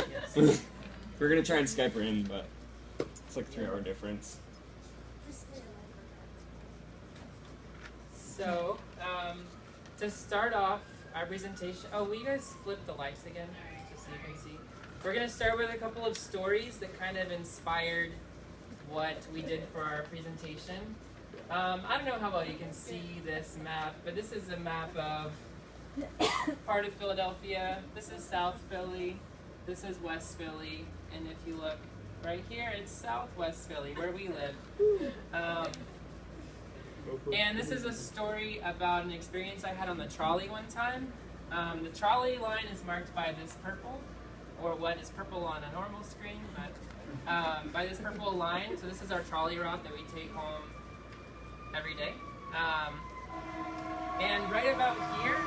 Yes. We're gonna try and Skype her in, but it's like 3-hour difference. So, to start off our presentation, will you guys flip the lights again, just so you can see? We're going to start with a couple of stories that kind of inspired what we did for our presentation. I don't know how well you can see this map, but this is a map of part of Philadelphia. This is South Philly, this is West Philly, and if you look right here, it's Southwest Philly, where we live. And this is a story about an experience I had on the trolley one time. The trolley line is marked by this purple, or what is purple on a normal screen, but by this purple line. So this is our trolley route that we take home every day. And right about here,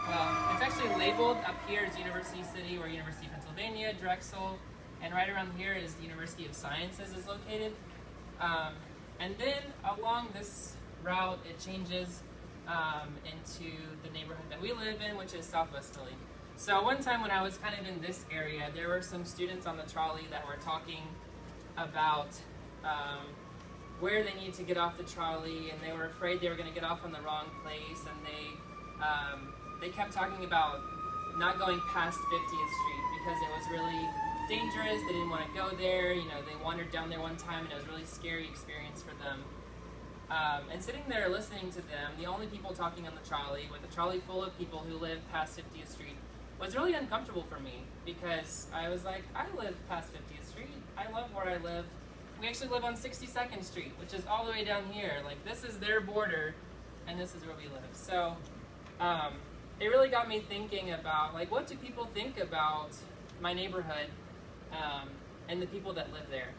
well, it's actually labeled up here as University City or University of Pennsylvania, Drexel, and right around here is the University of Sciences is located. And then along this route, it changes into the neighborhood that we live in, which is Southwest Philly. So one time when I was kind of in this area, there were some students on the trolley that were talking about where they needed to get off the trolley, and they were afraid they were going to get off on the wrong place, and they kept talking about not going past 50th Street because it was really dangerous. They didn't want to go there. You know, they wandered down there one time, and it was a really scary experience for them. And sitting there listening to them, the only people talking on the trolley, with a trolley full of people who live past 50th Street, was really uncomfortable for me because I was like, I live past 50th Street. I love where I live. We actually live on 62nd Street, which is all the way down here. Like, this is their border, and this is where we live. So it really got me thinking about, like, what do people think about my neighborhood and the people that live there?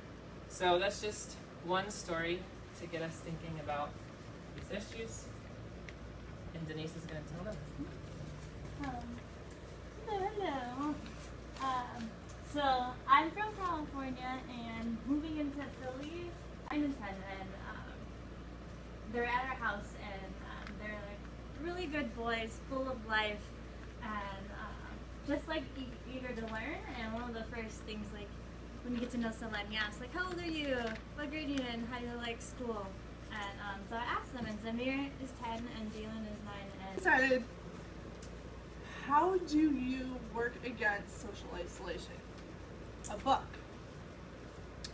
So that's just one story to get us thinking about these issues. And Denise is going to tell them. Hello. So I'm from California, and moving into Philly, I'm in 10, and they're at our house, and they're like really good boys, full of life, and just like eager to learn. And one of the first things, like when you get to know someone, you ask like, how old are you? What grade are you in? How do you like school? And so I asked them, and Zamir is 10, and Jalen is 9. And Decided, how do you work against social isolation? A book.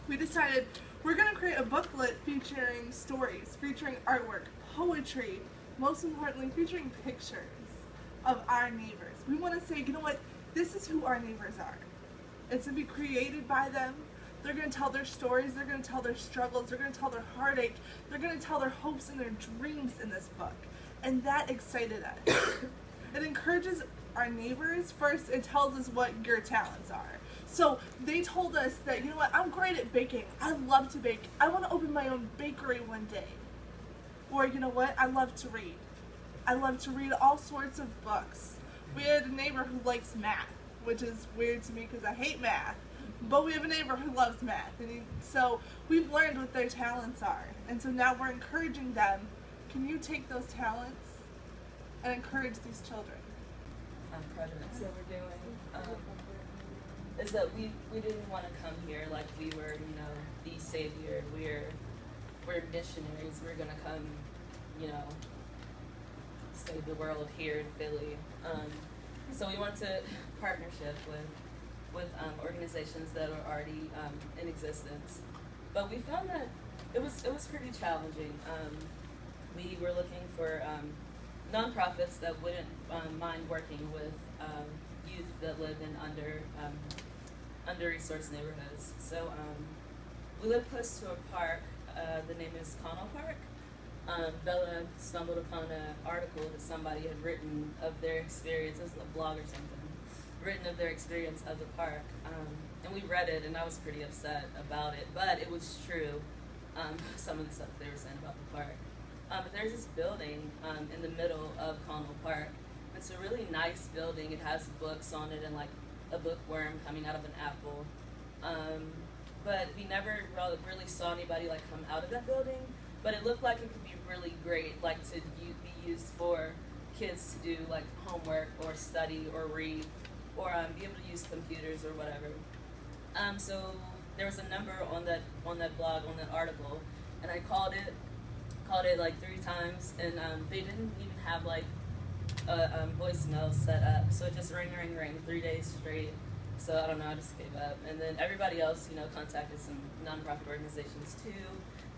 We decided we're going to create a booklet featuring stories, featuring artwork, poetry, most importantly, featuring pictures of our neighbors. We want to say, you know what, this is who our neighbors are. It's going to be created by them. They're going to tell their stories, they're going to tell their struggles, they're going to tell their heartache, they're going to tell their hopes and their dreams in this book. And that excited us. It encourages our neighbors. First, it tells us what your talents are. So they told us that, you know what, I'm great at baking. I love to bake. I want to open my own bakery one day. Or, you know what, I love to read. I love to read all sorts of books. We had a neighbor who likes math, which is weird to me because I hate math. But we have a neighbor who loves math. And so we've learned what their talents are. And so now we're encouraging them. Can you take those talents and encourage these children? Projects that we're doing is that we didn't want to come here like we were, you know, the savior. We're missionaries. We're gonna come, you know, save the world here in Philly. So we went to partnership with organizations that are already in existence. But we found that it was pretty challenging. We were looking for nonprofits that wouldn't mind working with youth that live in under-resourced neighborhoods. So we live close to a park. The name is Connell Park. Bella stumbled upon an article that somebody had written of their experience, it was a blog or something, written of their experience of the park. And we read it, and I was pretty upset about it, but it was true, some of the stuff they were saying about the park. But there's this building in the middle of Connell Park. It's a really nice building. It has books on it and like a bookworm coming out of an apple. But we never really saw anybody like come out of that building. But it looked like it could be really great, like to be used for kids to do like homework or study or read. or be able to use computers or whatever. So there was a number on that blog, on that article, and I called it like 3 times, and they didn't even have like a voicemail set up, so it just rang 3 days straight. So I don't know, I just gave up. And then everybody else, you know, contacted some nonprofit organizations too.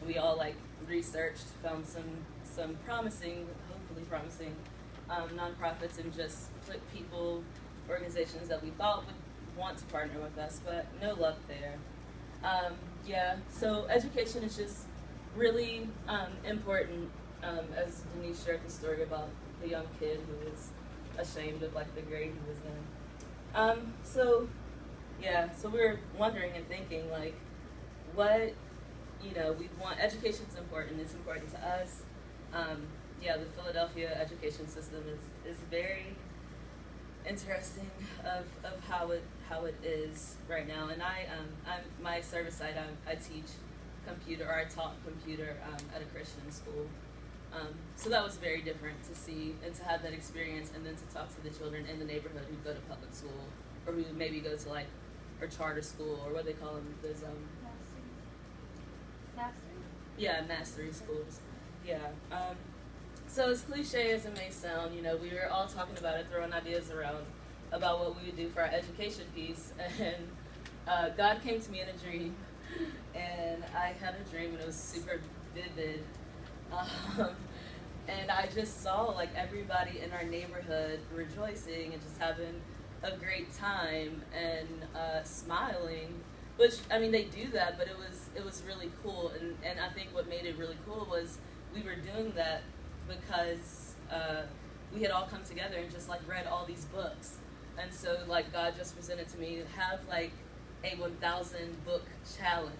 And we all like researched, found some promising, hopefully promising, nonprofits, and just put organizations that we thought would want to partner with us, but no luck there. Yeah, so education is just really important, as Denise shared the story about the young kid who was ashamed of like the grade he was in. So we were wondering and thinking like, what, you know, we want, education's important, it's important to us. The Philadelphia education system is very interesting of how it is right now. And I'm my service side, I teach computer, or I taught computer at a Christian school. So that was very different to see and to have that experience, and then to talk to the children in the neighborhood who go to public school, or who maybe go to like or charter school, or what they call them, those mastery schools. Yeah. So as cliche as it may sound, you know, we were all talking about it, throwing ideas around about what we would do for our education piece, and God came to me in a dream, and I had a dream, and it was super vivid. And I just saw like everybody in our neighborhood rejoicing and just having a great time and smiling, which, I mean, they do that, but it was really cool. And I think what made it really cool was we were doing that because we had all come together and just like read all these books. And so like God just presented to me to have like a 1,000 book challenge.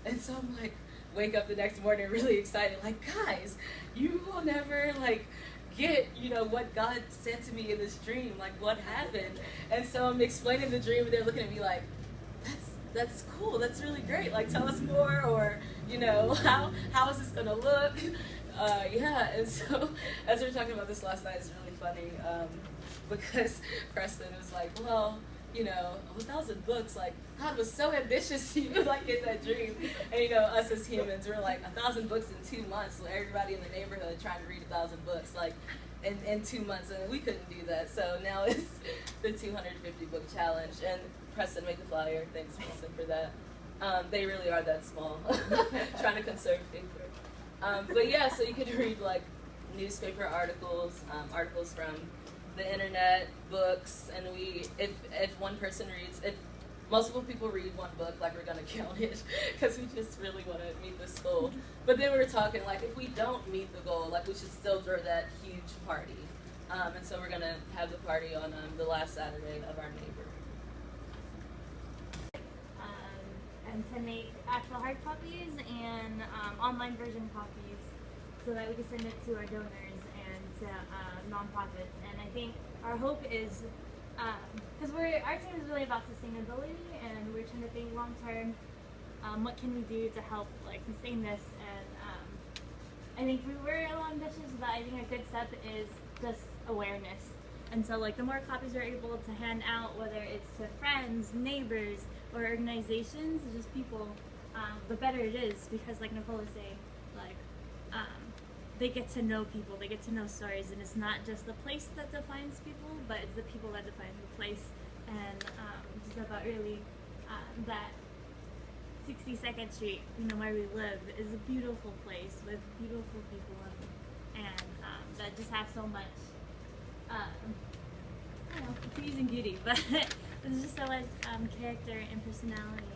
And so I'm like, wake up the next morning really excited, like, guys, you will never like get, you know, what God said to me in this dream, like what happened. And so I'm explaining the dream, and they're looking at me like, that's cool, that's really great, like tell us more, or, you know, how is this gonna look? And so as we were talking about this last night, it's really funny, because Preston was like, well, you know, 1,000 books, like, God was so ambitious to you, like, in that dream. And, you know, us as humans, we're like, 1,000 books in 2 months, so everybody in the neighborhood trying to read 1,000 books, like, in 2 months, and we couldn't do that. So now it's the 250 book challenge, and Preston made the flyer. Thanks, Preston, for that. They really are that small, trying to conserve paper. But yeah, so you could read, like, newspaper articles, articles from the internet, books, and if one person reads, if multiple people read one book, like, we're gonna count it, because we just really want to meet this goal. But then we were talking, like, if we don't meet the goal, like, we should still throw that huge party. And so we're gonna have the party on the last Saturday of our neighbor. And to make actual hard copies and online version copies, so that we can send it to our donors and to nonprofits. And I think our hope is, because our team is really about sustainability, and we're trying to think long term, what can we do to help like sustain this? And I think we were a little ambitious, but I think a good step is just awareness. And so like the more copies we're able to hand out, whether it's to friends, neighbors, or organizations, just people, the better it is, because like Nicole was saying, like they get to know people, they get to know stories, and it's not just the place that defines people, but it's the people that define the place. And it's about really that 62nd Street, you know, where we live, is a beautiful place with beautiful people, and that just have so much, I don't know, beauty and beauty, but there's just so much character and personality,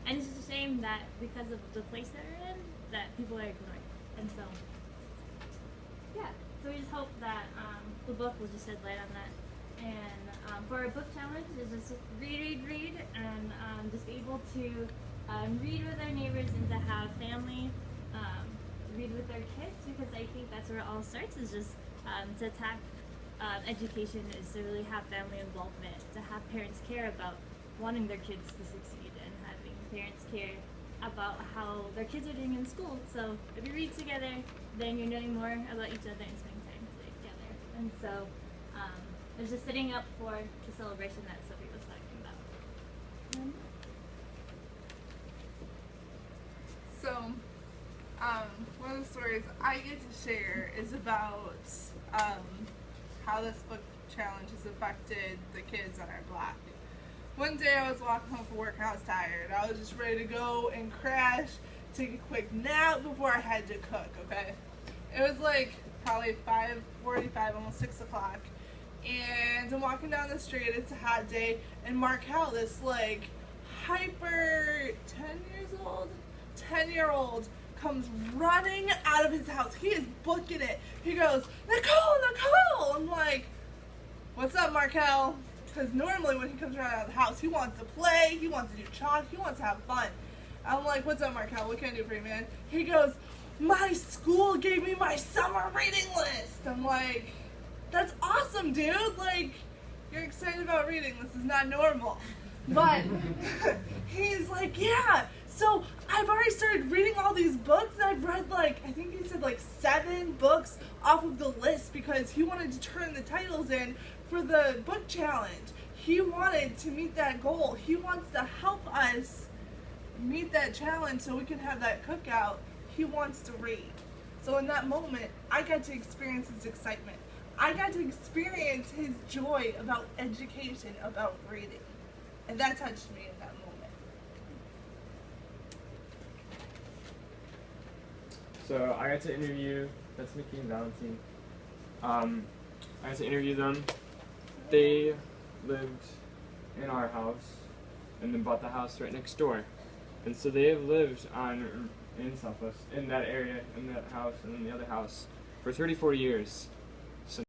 and it's just a shame that because of the place that we're in, that people are ignored. And so, yeah, so we just hope that the book will just shed light on that. And for our book challenge, is just read, and just be able to read with our neighbors, and to have family read with their kids, because I think that's where it all starts, is just to attack education, is to really have family involvement, to have parents care about wanting their kids to succeed, and having parents care about how their kids are doing in school. So if you read together, then you're knowing more about each other and spending time together. And so I was just sitting up for the celebration that Sophie was talking about. So, one of the stories I get to share is about how this book challenge has affected the kids on our block. One day I was walking home from work and I was tired. I was just ready to go and crash, take a quick nap before I had to cook, okay? It was like probably 5:45, almost 6 o'clock. And I'm walking down the street, it's a hot day, and Markel, this like hyper 10-year-old comes running out of his house. He is booking it. He goes, Nicole! I'm like, what's up, Markel? Because normally when he comes running out of the house, he wants to play, he wants to do chalk, he wants to have fun. I'm like, what's up, Markel? What can I do for you, man? He goes, my school gave me my summer reading list. I'm like, that's awesome, dude. Like, you're excited about reading. This is not normal. But he's like, yeah. So I've already started reading all these books. And I've read like, I think he said like 7 books off of the list because he wanted to turn the titles in for the book challenge. He wanted to meet that goal. He wants to help us meet that challenge so we can have that cookout. He wants to read. So in that moment, I got to experience his excitement. I got to experience his joy about education, about reading. And that touched me in that moment. So I got to interview, that's Mickey and Valentine. I got to interview them. They lived in our house and then bought the house right next door. And so they have lived in SouthWest, in that area, in that house, and in the other house for 34 years.